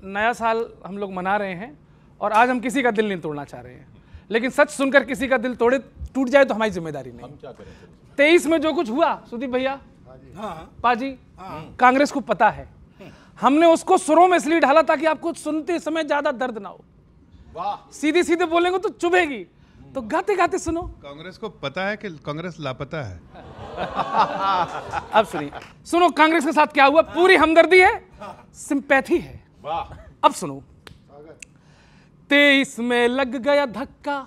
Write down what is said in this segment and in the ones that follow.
नया साल हम लोग मना रहे हैं और आज हम किसी का दिल नहीं तोड़ना चाह रहे हैं, लेकिन सच सुनकर किसी का दिल टूट जाए तो हमारी जिम्मेदारी नहीं। हम क्या करें? 23 में जो कुछ हुआ सुदीप भैया, पाजी, कांग्रेस को पता है। हमने उसको सुरों में इसलिए ढाला ताकि आपको सुनते समय ज्यादा दर्द ना हो। वाह, सीधे सीधे बोलेंगे तो चुभेगी, तो गाते गाते सुनो। कांग्रेस को पता है कि कांग्रेस लापता है। अब सुनिए, सुनो कांग्रेस के साथ क्या हुआ। पूरी हमदर्दी है, सिंपैथी है। वाह, अब सुनो। 23 में लग गया धक्का,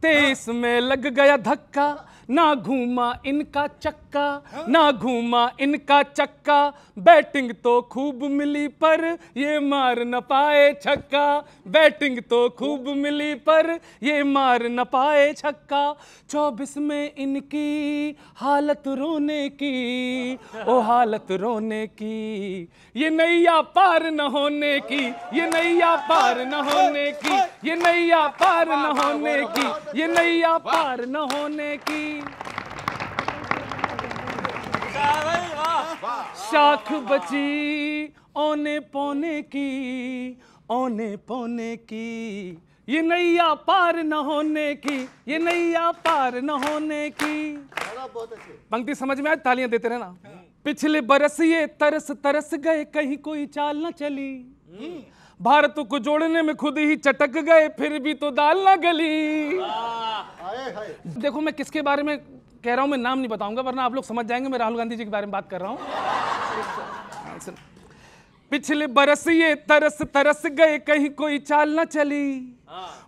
23 में लग गया धक्का, ना घूमा इनका चक्का, ना घूमा इनका चक्का। बैटिंग तो खूब मिली पर ये मार न पाए छक्का, बैटिंग तो खूब मिली पर ये मार न पाए छक्का। 24 में इनकी हालत रोने की, ओ हालत रोने की, ये नैया पार न होने की, ये नैया पार न होने की, ये नैया पार न होने की, ये नैया पार न होने की। शाख बची औने पौने की, औने पौने की, ये नैया पार न होने की, ये नैया पार न होने की। पंक्ति समझ में आए? तालियां देते रहना। पिछले बरस ये तरस तरस गए, कहीं कोई चाल न चली, भारत को जोड़ने में खुद ही चटक गए, फिर भी तो दाल न गली। देखो मैं किसके बारे में कह रहा हूं, मैं नाम नहीं बताऊंगा वरना आप लोग समझ जाएंगे मैं राहुल गांधी जी के बारे में बात कर रहा हूं। पिछले बरस ये तरस तरस गए, कहीं कोई चाल न चली,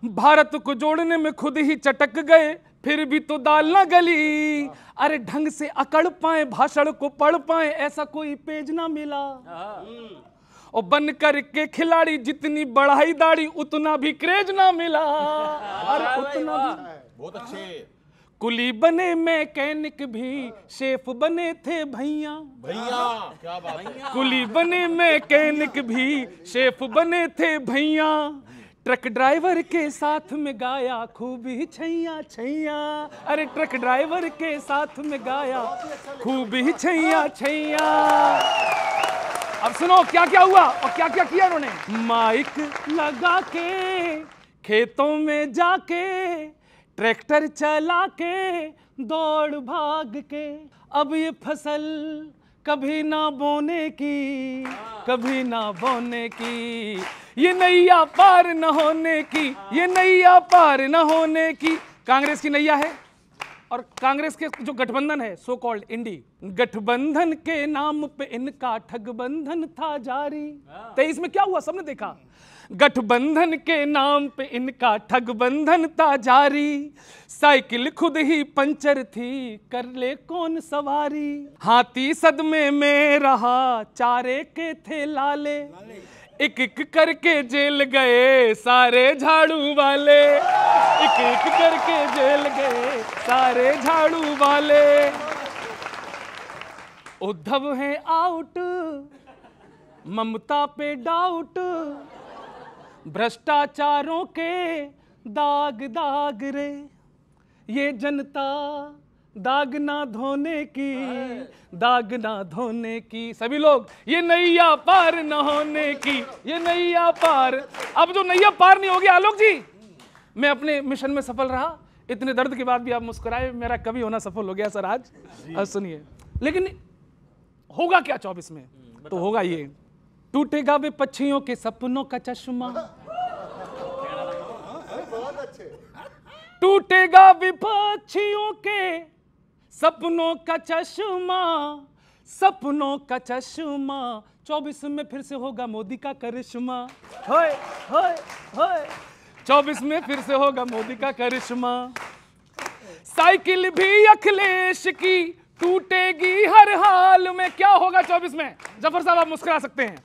भारत को जोड़ने में खुद ही चटक गए, फिर भी तो दाल न गली। अरे ढंग से अकड़ पाए, भाषण को पढ़ पाए, ऐसा कोई पेज ना मिला। और बन करके खिलाड़ी जितनी बढ़ाई दाढ़ी, उतना भी क्रेज ना मिला। अरे उतना भी। बहुत अच्छे। कुली बने मैकेनिक भी, शेफ बने थे भैया, भैया क्या बात है। कुली बने मैकेनिक भी, शेफ बने थे भैया, ट्रक ड्राइवर के साथ में गाया खूब ही छैया छैया। अरे ट्रक ड्राइवर के साथ में गाया खूब ही छैया छैया। अब सुनो क्या क्या हुआ और क्या क्या किया उन्होंने। माइक लगा के खेतों में जाके, ट्रैक्टर चला के, दौड़ भाग के, अब ये फसल कभी ना बोने की, कभी ना बोने की, ये नैया पार न होने की, ये नैया पार न होने की। कांग्रेस की नैया है और कांग्रेस के जो गठबंधन है सो कॉल्ड इंडी, गठबंधन के नाम पे इनका ठगबंधन था जारी। 23 में क्या हुआ सबने देखा। गठबंधन के नाम पे इनका ठगबंधन था जारी, साइकिल खुद ही पंचर थी, कर ले कौन सवारी। हाथी सदमे में रहा, चारे के थे लाले, एक एक करके जेल गए सारे झाड़ू वाले, एक एक करके जेल गए सारे झाड़ू वाले। उद्धव है आउट, ममता पे डाउट, भ्रष्टाचारों के दाग दाग रे, ये जनता दाग ना धोने की, दाग ना धोने की। सभी लोग ये नैया पार न होने की, ये नैया पार। अब जो नैया पार नहीं होगी आलोक जी, मैं अपने मिशन में सफल रहा, इतने दर्द के बाद भी आप मुस्कुराए, मेरा कभी होना सफल हो गया सर आज। सुनिए, लेकिन होगा क्या 24 में? तो होगा ये, टूटेगा वे पक्षियों के सपनों का चश्मा, टूटेगा वे पक्षियों के सपनों का चश्मा, सपनों का चश्मा। 24 में फिर से होगा मोदी का करिश्मा, होए होए होए। 24 में फिर से होगा मोदी का करिश्मा। साइकिल भी अखिलेश की टूटेगी हर हाल में। क्या होगा 24 में? जफर साहब आप मुस्कुरा सकते हैं।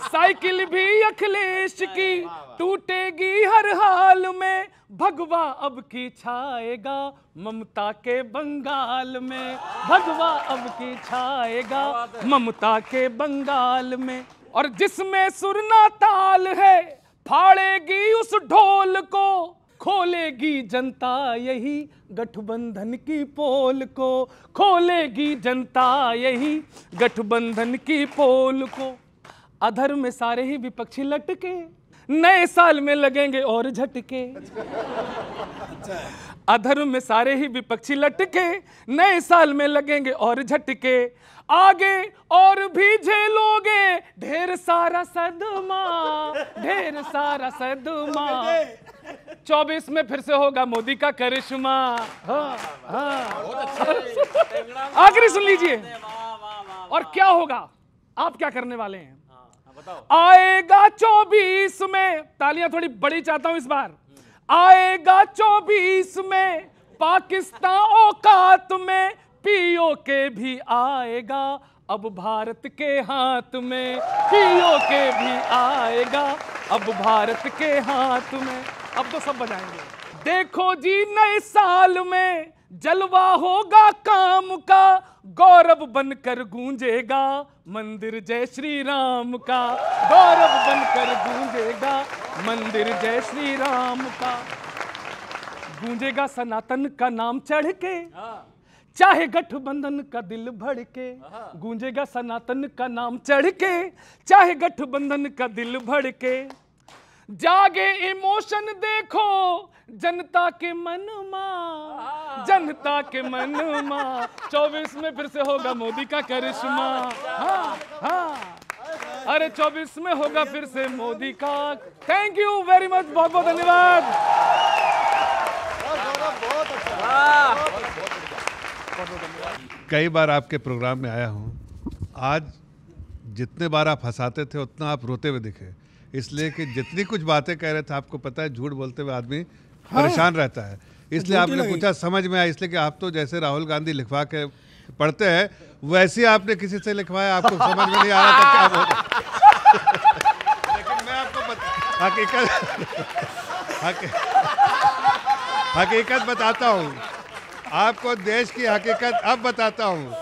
साइकिल भी अखिलेश की टूटेगी हर हाल में, भगवा अब की छाएगा ममता के बंगाल में, भगवा अब की छाएगा ममता के बंगाल में। और जिसमें सुर ना ताल है, फाड़ेगी उस ढोल को, खोलेगी जनता यही गठबंधन की पोल को, खोलेगी जनता यही गठबंधन की पोल को। अधर में सारे ही विपक्षी लटके, नए साल में लगेंगे और झटके। अधर में सारे ही विपक्षी लटके, नए साल में लगेंगे और झटके। आगे और भी झेलोगे ढेर सारा सदमा, ढेर सारा सदमा। 24 में फिर से होगा मोदी का करिश्मा। हाँ, हाँ। आखिरी सुन लीजिए। और क्या होगा, आप क्या करने वाले हैं? आएगा 24 में, तालियां थोड़ी बड़ी चाहता हूं इस बार। आएगा 24 में पाकिस्तान औकात में, पीओके भी आएगा अब भारत के हाथ में, पीओके भी आएगा अब भारत के हाथ में। अब तो सब बजाएंगे। देखो जी नए साल में जलवा होगा काम का, गौरव बनकर गूंजेगा मंदिर जय श्री राम का, गौरव बनकर गूंजेगा मंदिर जय श्री राम का। गूंजेगा सनातन का नाम चढ़ के, चाहे गठबंधन का दिल भड़के। गूंजेगा सनातन का नाम चढ़ के, चाहे गठबंधन का दिल भड़के। जागे इमोशन देखो जनता के मन मा, जनता के मन मा। 24 में फिर से होगा मोदी का करिश्मा। हाँ, हाँ। अरे 24 में होगा फिर से मोदी का। थैंक यू वेरी मच, बहुत बहुत धन्यवाद। कई बार आपके प्रोग्राम में आया हूँ, आज जितने बार आप हंसाते थे उतना आप रोते हुए दिखे, इसलिए कि जितनी कुछ बातें कह रहे थे, आपको पता है झूठ बोलते हुए आदमी परेशान रहता है, इसलिए आपने पूछा, समझ में आया। इसलिए कि आप तो जैसे राहुल गांधी लिखवा के पढ़ते हैं वैसे ही आपने किसी से लिखवाया, आपको समझ में नहीं आ रहा था क्या बोल। लेकिन मैं आपको हकीकत बताता हूँ, आपको देश की हकीकत अब बताता हूँ।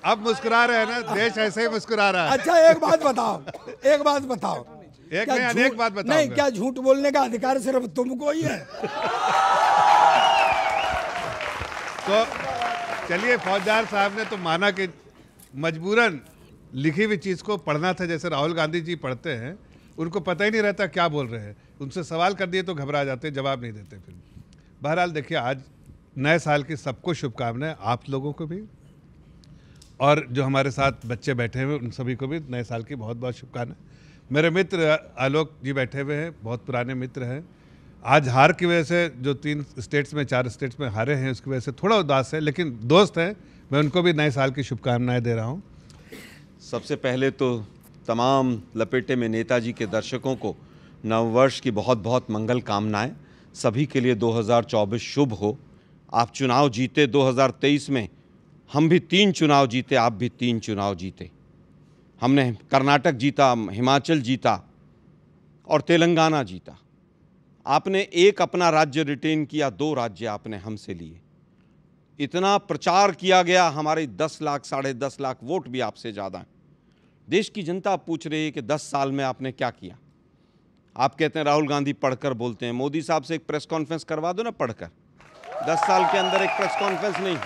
अब मुस्कुरा रहे हैं ना, देश ऐसे ही मुस्कुरा रहा है। अच्छा एक बात बताओ, एक बात बताओ, एक नहीं अनेक बात बताओ। नहीं, क्या झूठ बोलने का अधिकार सिर्फ तुमको ही है? तो चलिए, फौजदार साहब ने तो माना कि मजबूरन लिखी हुई चीज़ को पढ़ना था, जैसे राहुल गांधी जी पढ़ते हैं, उनको पता ही नहीं रहता क्या बोल रहे हैं, उनसे सवाल कर दिए तो घबरा जाते, जवाब नहीं देते। फिर बहरहाल देखिए, आज नए साल की सबको शुभकामनाएं, आप लोगों को भी, और जो हमारे साथ बच्चे बैठे हुए उन सभी को भी नए साल की बहुत बहुत शुभकामनाएं। मेरे मित्र आलोक जी बैठे हुए हैं, बहुत पुराने मित्र हैं। आज हार की वजह से, जो 3 स्टेट्स में 4 स्टेट्स में हारे हैं, उसकी वजह से थोड़ा उदास है, लेकिन दोस्त हैं, मैं उनको भी नए साल की शुभकामनाएं दे रहा हूं। सबसे पहले तो तमाम लपेटे में नेताजी के दर्शकों को नववर्ष की बहुत बहुत मंगल कामनाएं। सभी के लिए 2024 शुभ हो। आप चुनाव जीते 2023 में, हम भी 3 चुनाव जीते, आप भी 3 चुनाव जीते। हमने कर्नाटक जीता, हिमाचल जीता और तेलंगाना जीता। आपने एक अपना राज्य रिटेन किया, 2 राज्य आपने हमसे लिए। इतना प्रचार किया गया, हमारे 10 लाख 10.5 लाख वोट भी आपसे ज़्यादा हैं। देश की जनता पूछ रही है कि 10 साल में आपने क्या किया। आप कहते हैं राहुल गांधी पढ़कर बोलते हैं, मोदी साहब से एक प्रेस कॉन्फ्रेंस करवा दो ना पढ़कर। 10 साल के अंदर एक प्रेस कॉन्फ्रेंस नहीं।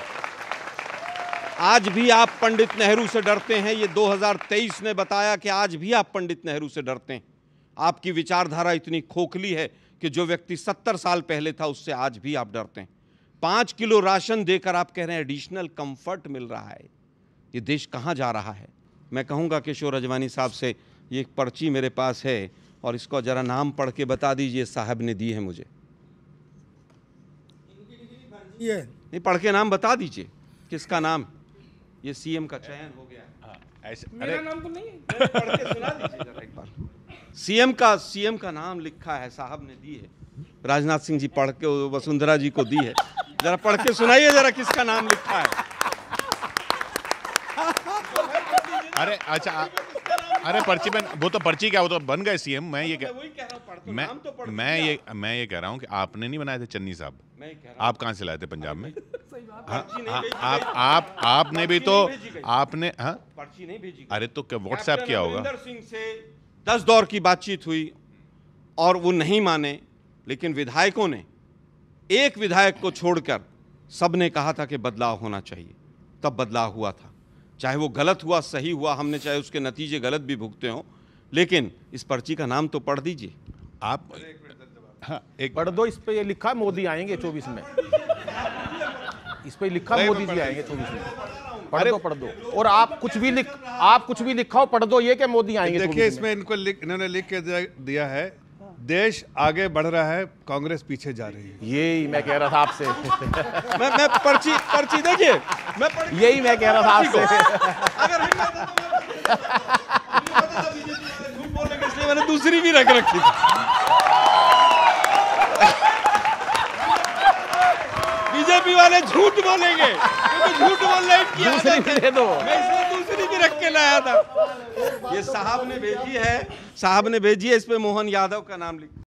आज भी आप पंडित नेहरू से डरते हैं, ये 2023 ने बताया कि आज भी आप पंडित नेहरू से डरते हैं। आपकी विचारधारा इतनी खोखली है कि जो व्यक्ति 70 साल पहले था उससे आज भी आप डरते हैं। 5 किलो राशन देकर आप कह रहे हैं एडिशनल कंफर्ट मिल रहा है। ये देश कहाँ जा रहा है? मैं कहूँगा किशोर रजवानी साहब से, ये एक पर्ची मेरे पास है और इसको ज़रा नाम पढ़ के बता दीजिए, साहब ने दी है मुझे। ये नहीं, पढ़ के नाम बता दीजिए किसका नाम। ये सीएम का चयन हो गया। ऐसे मेरा नाम तो नहीं है। पढ़ के सुना दीजिए जरा एक बार। सीएम का नाम लिखा है, साहब ने दी है। राजनाथ सिंह जी पढ़ के वसुंधरा जी को दी है, जरा पढ़ के सुनाइए जरा किसका नाम लिखा है। अरे अच्छा, अरे पर्ची बन, वो तो पर्ची क्या, वो तो बन गए सीएम। मैं ये कह रहा हूँ कि आपने नहीं बनाए थे चन्नी साहब, आप कहाँ से लाए थे पंजाब में? आपने भी तो आपने, हाँ पर्ची नहीं भेजी। अरे तो क्या व्हाट्सएप किया होगा? अमरिंदर सिंह से 10 दौर की बातचीत हुई और वो नहीं माने, लेकिन विधायकों ने, एक विधायक को छोड़कर सबने कहा था कि बदलाव होना चाहिए, तब बदलाव हुआ था। चाहे वो गलत हुआ सही हुआ, हमने चाहे उसके नतीजे गलत भी भुगते हों, लेकिन इस पर्ची का नाम तो पढ़ दीजिए। आप हाँ एक पढ़ दो, इस पे ये लिखा मोदी आएंगे 24 में, इस पे लिखा नहीं, मोदी मैं जी आएंगे 24 में। पढ़ दो और आप कुछ भी लिखा हो पढ़ दो, ये कि मोदी आएंगे 24 देखिए में। इसमें इन्होंने लिख के दिया है, देश आगे बढ़ रहा है, कांग्रेस पीछे जा रही है। यही मैं कह रहा था आपसे। मैं पर्ची देखिए, यही मैं कह रहा था आपसे। अगर हिम्मत है तो झूठ बोलेंगे, इसलिए मैंने दूसरी भी रख रखी थी। बीजेपी वाले झूठ बोलेंगे क्योंकि झूठ बोलने की आदत है। दूसरी दे दो। मैं इसलिए दूसरी भी रख के लाया था। ये साहब ने भेजी है, इस पे मोहन यादव का नाम लिख